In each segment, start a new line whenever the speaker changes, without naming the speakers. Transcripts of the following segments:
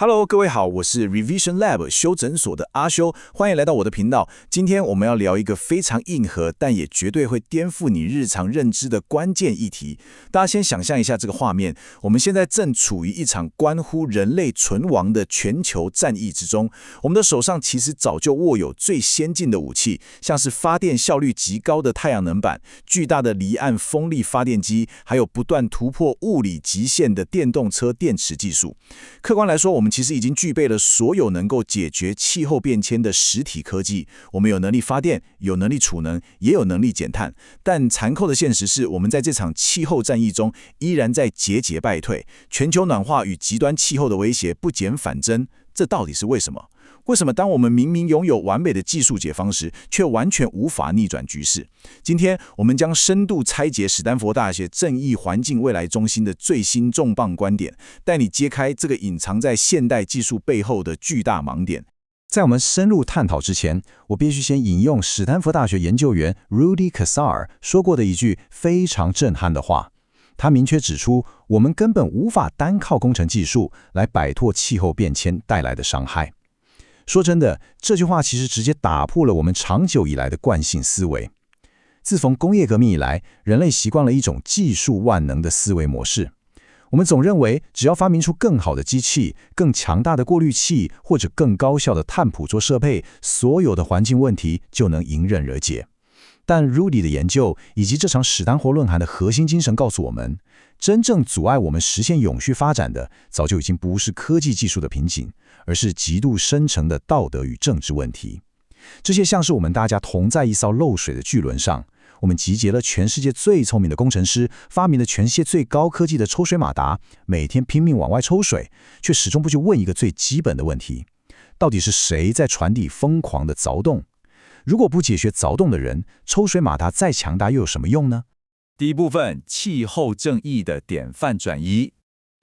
Hello，各位好，我是 Revision Lab 修诊所的阿修，欢迎来到我的频道。今天我们要聊一个非常硬核，但也绝对会颠覆你日常认知的关键议题。大家先想象一下这个画面，我们现在正处于一场关乎人类存亡的全球战役之中。我们的手上其实早就握有最先进的武器，像是发电效率极高的太阳能板、巨大的离岸风力发电机，还有不断突破物理极限的电动车电池技术。客观来说，我们其实已经具备了所有能够解决气候变迁的实体科技。我们有能力发电，有能力储能，也有能力减碳。但残酷的现实是，我们在这场气候战役中依然在节节败退。全球暖化与极端气候的威胁不减反增，这到底是为什么？为什么当我们明明拥有完美的技术解方时，却完全无法逆转局势？今天我们将深度拆解史丹佛大学正义环境未来中心的最新重磅观点，带你揭开这个隐藏在现代技术背后的巨大盲点。
在我们深入探讨之前，我必须先引用史丹佛大学研究员 Rudy Kassar 说过的一句非常震撼的话。他明确指出，我们根本无法单靠工程技术来摆脱气候变迁带来的伤害。说真的，这句话其实直接打破了我们长久以来的惯性思维。自从工业革命以来，人类习惯了一种技术万能的思维模式。我们总认为，只要发明出更好的机器、更强大的过滤器或者更高效的碳捕捉设备，所有的环境问题就能迎刃而解。但 Rudy 的研究以及这场史丹佛论坛的核心精神告诉我们，真正阻碍我们实现永续发展的，早就已经不是科技技术的瓶颈，而是极度深层的道德与政治问题。这些像是我们大家同在一艘漏水的巨轮上，我们集结了全世界最聪明的工程师，发明了全世界最高科技的抽水马达，每天拼命往外抽水，却始终不去问一个最基本的问题：到底是谁在船底疯狂的凿洞？如果不解决凿洞的人，抽水马达再强大又有什么用呢？
第一部分，气候正义的典范转移。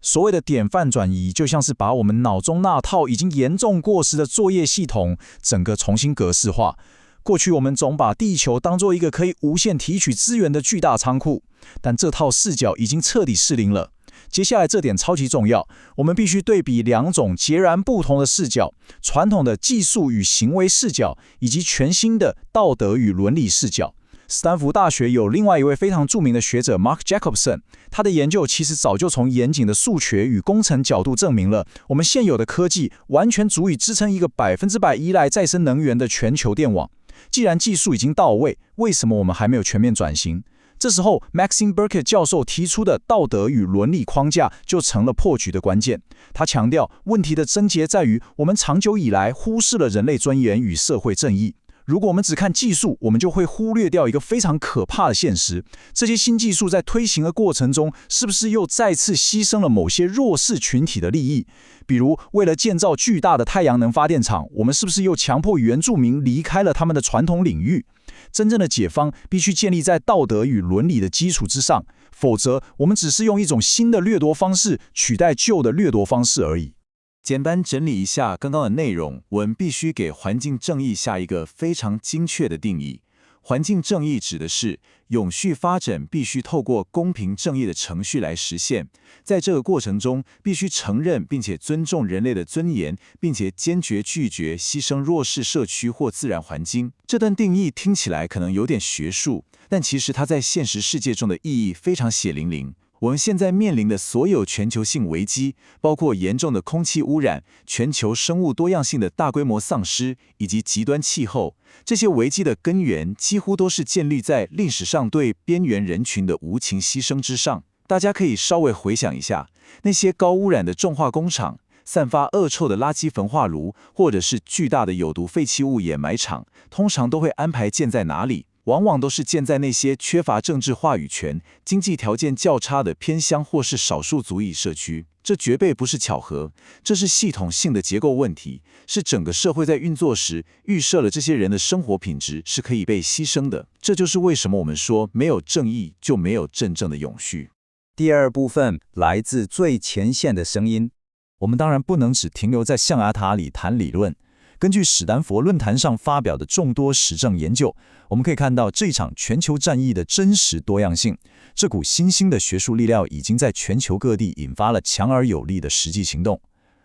所谓的典范转移，就像是把我们脑中那套已经严重过时的作业系统，整个重新格式化。过去我们总把地球当作一个可以无限提取资源的巨大仓库，但这套视角已经彻底失灵了。接下来这点超级重要，我们必须对比两种截然不同的视角：传统的技术与行为视角，以及全新的道德与伦理视角。斯坦福大学有另外一位非常著名的学者 Mark Jacobson， 他的研究其实早就从严谨的数学与工程角度证明了，我们现有的科技完全足以支撑一个100%依赖再生能源的全球电网。既然技术已经到位，为什么我们还没有全面转型？这时候 Maxine Berkett 教授提出的道德与伦理框架就成了破局的关键。他强调，问题的症结在于我们长久以来忽视了人类尊严与社会正义。如果我们只看技术，我们就会忽略掉一个非常可怕的现实：这些新技术在推行的过程中，是不是又再次牺牲了某些弱势群体的利益？比如，为了建造巨大的太阳能发电厂，我们是不是又强迫原住民离开了他们的传统领域？真正的解放必须建立在道德与伦理的基础之上，否则我们只是用一种新的掠夺方式取代旧的掠夺方式而已。
简单整理一下刚刚的内容，我们必须给环境正义下一个非常精确的定义。环境正义指的是永续发展必须透过公平正义的程序来实现，在这个过程中必须承认并且尊重人类的尊严，并且坚决拒绝牺牲弱势社区或自然环境。这段定义听起来可能有点学术，但其实它在现实世界中的意义非常血淋淋。我们现在面临的所有全球性危机，包括严重的空气污染、全球生物多样性的大规模丧失，以及极端气候，这些危机的根源几乎都是建立在历史上对边缘人群的无情牺牲之上。大家可以稍微回想一下，那些高污染的重化工厂、散发恶臭的垃圾焚化炉，或者是巨大的有毒废弃物掩埋场，通常都会安排建在哪里？往往都是建在那些缺乏政治话语权、经济条件较差的偏乡或是少数族裔社区。这绝对不是巧合，这是系统性的结构问题，是整个社会在运作时预设了这些人的生活品质是可以被牺牲的。这就是为什么我们说没有正义就没有真正的永续。
第二部分，来自最前线的声音。
我们当然不能只停留在象牙塔里谈理论。根据史丹佛论坛上发表的众多实证研究，我们可以看到这场全球战役的真实多样性。这股新兴的学术力量已经在全球各地引发了强而有力的实际行动。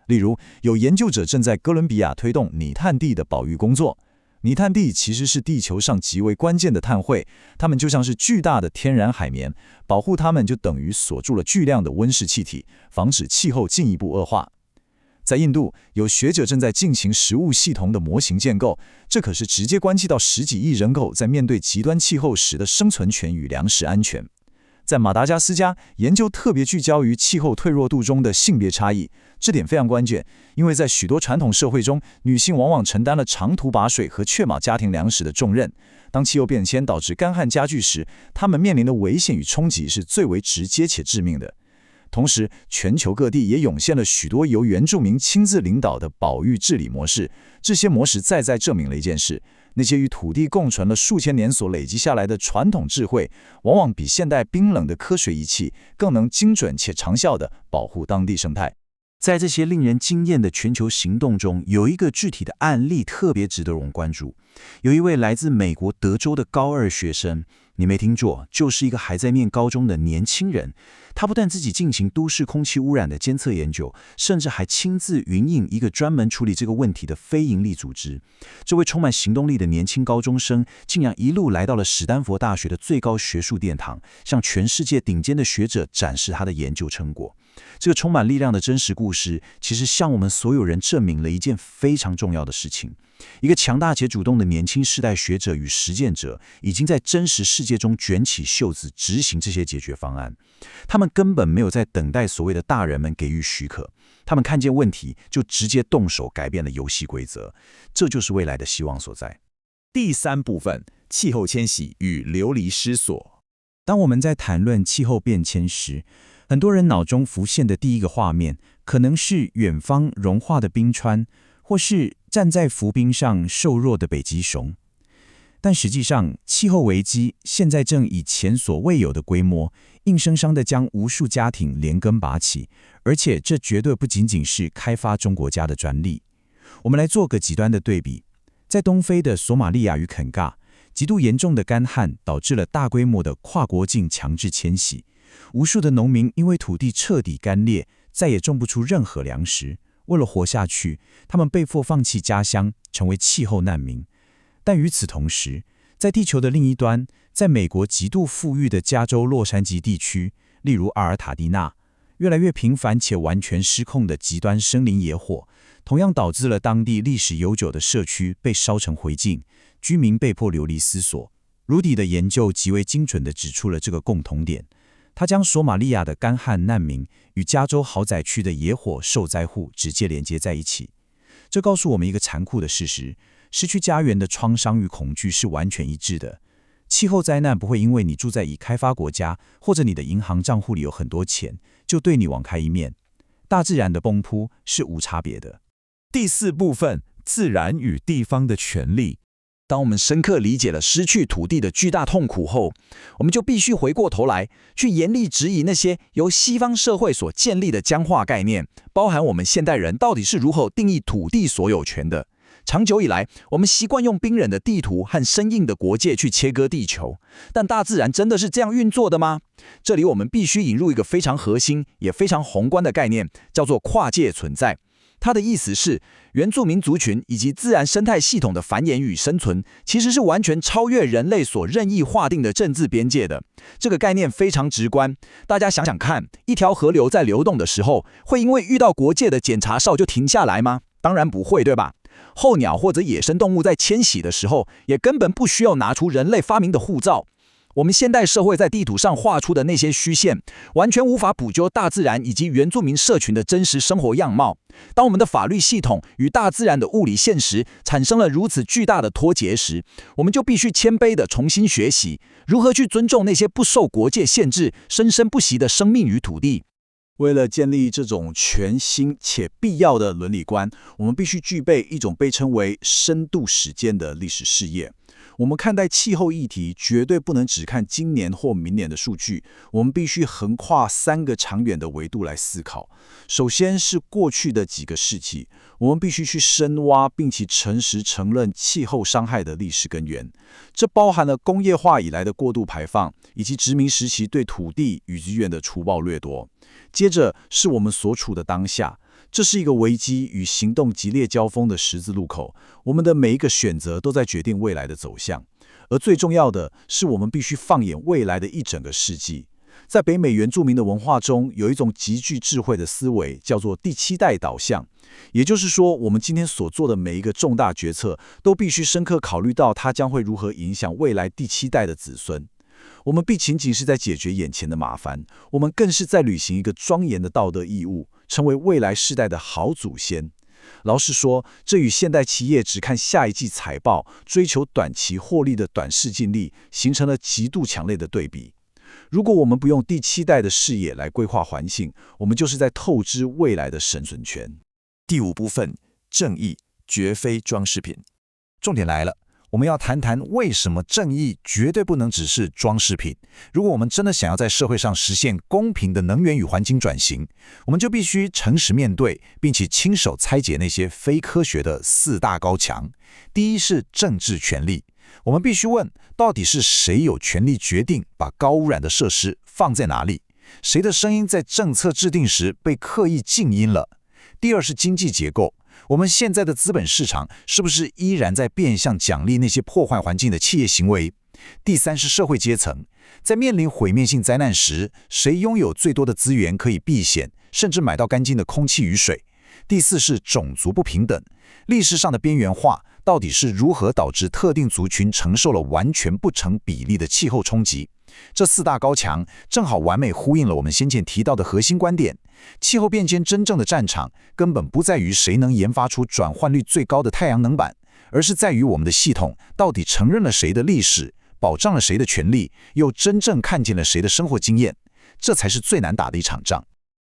例如，有研究者正在哥伦比亚推动拟碳地的保育工作。拟碳地其实是地球上极为关键的碳汇，它们就像是巨大的天然海绵，保护它们就等于锁住了巨量的温室气体，防止气候进一步恶化。在印度，有学者正在进行食物系统的模型建构，这可是直接关系到10几亿人口在面对极端气候时的生存权与粮食安全。在马达加斯加，研究特别聚焦于气候退弱度中的性别差异，这点非常关键，因为在许多传统社会中，女性往往承担了长途跋水和确保家庭粮食的重任。当气候变迁导致干旱加剧时，她们面临的危险与冲击是最为直接且致命的。同时，全球各地也涌现了许多由原住民亲自领导的保育治理模式，这些模式再证明了一件事：那些与土地共存了数千年所累积下来的传统智慧，往往比现代冰冷的科学仪器更能精准且长效地保护当地生态。
在这些令人惊艳的全球行动中，有一个具体的案例特别值得我们关注。有一位来自美国德州的高2学生，你没听错，就是一个还在念高中的年轻人。他不但自己进行都市空气污染的监测研究，甚至还亲自引领一个专门处理这个问题的非营利组织。这位充满行动力的年轻高中生，竟然一路来到了史丹佛大学的最高学术殿堂，向全世界顶尖的学者展示他的研究成果。这个充满力量的真实故事，其实向我们所有人证明了一件非常重要的事情：一个强大且主动的年轻世代学者与实践者，已经在真实世界中卷起袖子执行这些解决方案。他们根本没有在等待所谓的大人们给予许可，他们看见问题就直接动手改变了游戏规则。这就是未来的希望所在。
第3部分：气候迁徙与流离失所。
当我们在谈论气候变迁时，很多人脑中浮现的第一个画面，可能是远方融化的冰川，或是站在浮冰上瘦弱的北极熊。但实际上，气候危机现在正以前所未有的规模，硬生生地将无数家庭连根拔起，而且这绝对不仅仅是开发中国家的专利。我们来做个极端的对比，在东非的索马利亚与肯尬，极度严重的干旱导致了大规模的跨国境强制迁徙。无数的农民因为土地彻底干裂，再也种不出任何粮食。为了活下去，他们被迫放弃家乡，成为气候难民。但与此同时，在地球的另一端，在美国极度富裕的加州洛杉矶地区，例如阿尔塔蒂纳，越来越频繁且完全失控的极端森林野火，同样导致了当地历史悠久的社区被烧成灰烬，居民被迫流离失所。鲁迪的研究极为精准地指出了这个共同点。他将索马利亚的干旱难民与加州豪宅区的野火受灾户直接连接在一起。这告诉我们一个残酷的事实：失去家园的创伤与恐惧是完全一致的。气候灾难不会因为你住在已开发国家，或者你的银行账户里有很多钱，就对你网开一面。大自然的崩扑是无差别的。
第4部分：自然与地方的权利。当我们深刻理解了失去土地的巨大痛苦后，我们就必须回过头来，去严厉质疑那些由西方社会所建立的僵化概念，包含我们现代人到底是如何定义土地所有权的。长久以来，我们习惯用冰冷的地图和生硬的国界去切割地球，但大自然真的是这样运作的吗？这里我们必须引入一个非常核心也非常宏观的概念，叫做跨界存在。它的意思是，原住民族群以及自然生态系统的繁衍与生存，其实是完全超越人类所任意划定的政治边界的。这个概念非常直观，大家想想看，一条河流在流动的时候，会因为遇到国界的检查哨就停下来吗？当然不会，对吧？候鸟或者野生动物在迁徙的时候，也根本不需要拿出人类发明的护照。我们现代社会在地图上画出的那些虚线，完全无法捕捉大自然以及原住民社群的真实生活样貌。当我们的法律系统与大自然的物理现实产生了如此巨大的脱节时，我们就必须谦卑地重新学习如何去尊重那些不受国界限制、生生不息的生命与土地。
为了建立这种全新且必要的伦理观，我们必须具备一种被称为深度实践的历史视野。我们看待气候议题，绝对不能只看今年或明年的数据，我们必须横跨3个长远的维度来思考。首先是过去的几个世纪，我们必须去深挖并且诚实承认气候伤害的历史根源。这包含了工业化以来的过度排放，以及殖民时期对土地与资源的粗暴掠夺。接着是我们所处的当下，这是一个危机与行动激烈交锋的十字路口，我们的每一个选择都在决定未来的走向。而最重要的是，我们必须放眼未来的一整个世纪。在北美原住民的文化中，有一种极具智慧的思维，叫做第七代导向。也就是说，我们今天所做的每一个重大决策，都必须深刻考虑到它将会如何影响未来第七代的子孙。我们不仅仅是在解决眼前的麻烦，我们更是在履行一个庄严的道德义务，成为未来世代的好祖先。老实说，这与现代企业只看下一季财报、追求短期获利的短视近利，形成了极度强烈的对比。如果我们不用第七代的视野来规划环境，我们就是在透支未来的生存权。
第五部分，正义绝非装饰品。重点来了，我们要谈谈为什么正义绝对不能只是装饰品。如果我们真的想要在社会上实现公平的能源与环境转型，我们就必须诚实面对，并且亲手拆解那些非科学的四大高墙。第一是政治权力。我们必须问，到底是谁有权利决定把高污染的设施放在哪里？谁的声音在政策制定时被刻意静音了？第二是经济结构。我们现在的资本市场是不是依然在变相奖励那些破坏环境的企业行为？第三是社会阶层。在面临毁灭性灾难时，谁拥有最多的资源可以避险，甚至买到干净的空气与水？第四是种族不平等。历史上的边缘化到底是如何导致特定族群承受了完全不成比例的气候冲击？这四大高墙正好完美呼应了我们先前提到的核心观点：气候变迁真正的战场根本不在于谁能研发出转换率最高的太阳能板，而是在于我们的系统到底承认了谁的历史，保障了谁的权利，又真正看见了谁的生活经验。这才是最难打的一场仗。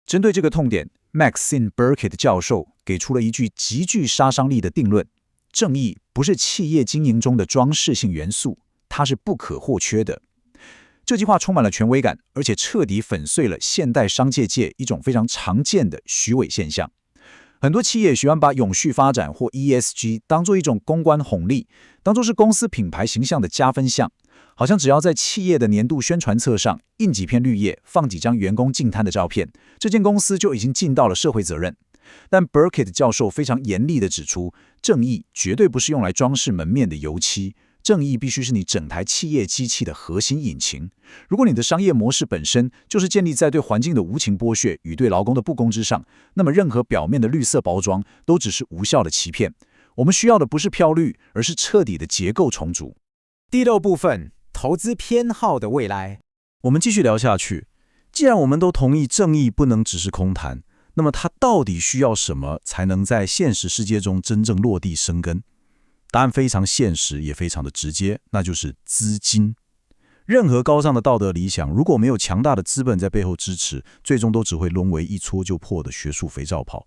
针对这个痛点， Maxine Burkett 教授给出了一句极具杀伤力的定论：正义不是企业经营中的装饰性元素，它是不可或缺的。这句话充满了权威感，而且彻底粉碎了现代商界界一种非常常见的虚伪现象。很多企业喜欢把永续发展或 ESG 当作一种公关红利，当作是公司品牌形象的加分项，好像只要在企业的年度宣传册上印几片绿叶，放几张员工净滩的照片，这间公司就已经尽到了社会责任。但 Burkett 教授非常严厉地指出，正义绝对不是用来装饰门面的油漆，正义必须是你整台企业机器的核心引擎。如果你的商业模式本身就是建立在对环境的无情剥削与对劳工的不公之上，那么任何表面的绿色包装都只是无效的欺骗。我们需要的不是飘绿，而是彻底的结构重组。
第六部分，投资偏好的未来。
我们继续聊下去。既然我们都同意正义不能只是空谈，那么它到底需要什么才能在现实世界中真正落地生根？答案非常现实，也非常的直接，那就是资金。任何高尚的道德理想，如果没有强大的资本在背后支持，最终都只会沦为一戳就破的学术肥皂泡。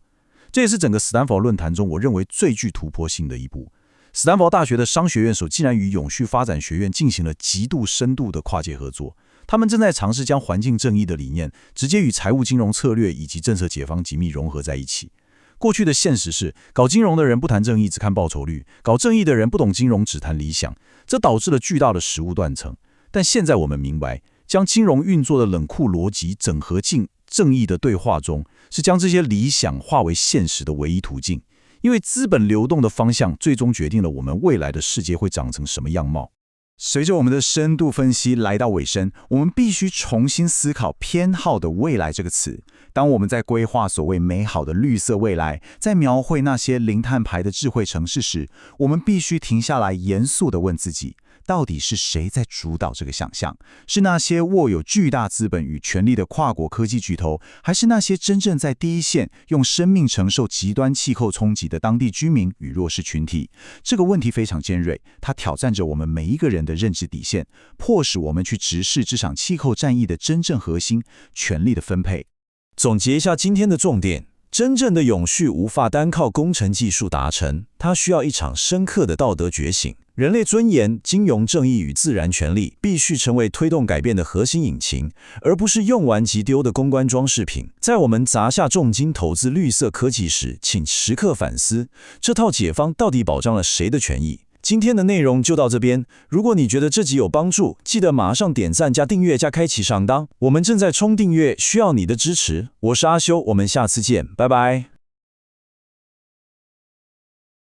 这也是整个斯坦福论坛中我认为最具突破性的一步。斯坦福大学的商学院所竟然与永续发展学院进行了极度深度的跨界合作。他们正在尝试将环境正义的理念直接与财务金融策略以及政策解方紧密融合在一起。过去的现实是，搞金融的人不谈正义，只看报酬率；搞正义的人不懂金融，只谈理想，这导致了巨大的实务断层。但现在我们明白，将金融运作的冷酷逻辑整合进正义的对话中，是将这些理想化为现实的唯一途径。因为资本流动的方向，最终决定了我们未来的世界会长成什么样貌。随着我们的深度分析来到尾声，我们必须重新思考偏好的未来这个词。当我们在规划所谓美好的绿色未来，在描绘那些零碳排的智慧城市时，我们必须停下来严肃地问自己，到底是谁在主导这个想象？是那些握有巨大资本与权力的跨国科技巨头，还是那些真正在第一线用生命承受极端气候冲击的当地居民与弱势群体？这个问题非常尖锐，它挑战着我们每一个人的认知底线，迫使我们去直视这场气候战役的真正核心——权力的分配。总结一下今天的重点：真正的永续无法单靠工程技术达成，它需要一场深刻的道德觉醒。人类尊严、金融正义与自然权利必须成为推动改变的核心引擎，而不是用完即丢的公关装饰品。在我们砸下重金投资绿色科技时，请时刻反思，这套解方到底保障了谁的权益？今天的内容就到这边。如果你觉得这集有帮助，记得马上点赞加订阅加开启上当。我们正在冲订阅，需要你的支持。我是阿修，我们下次见，拜拜。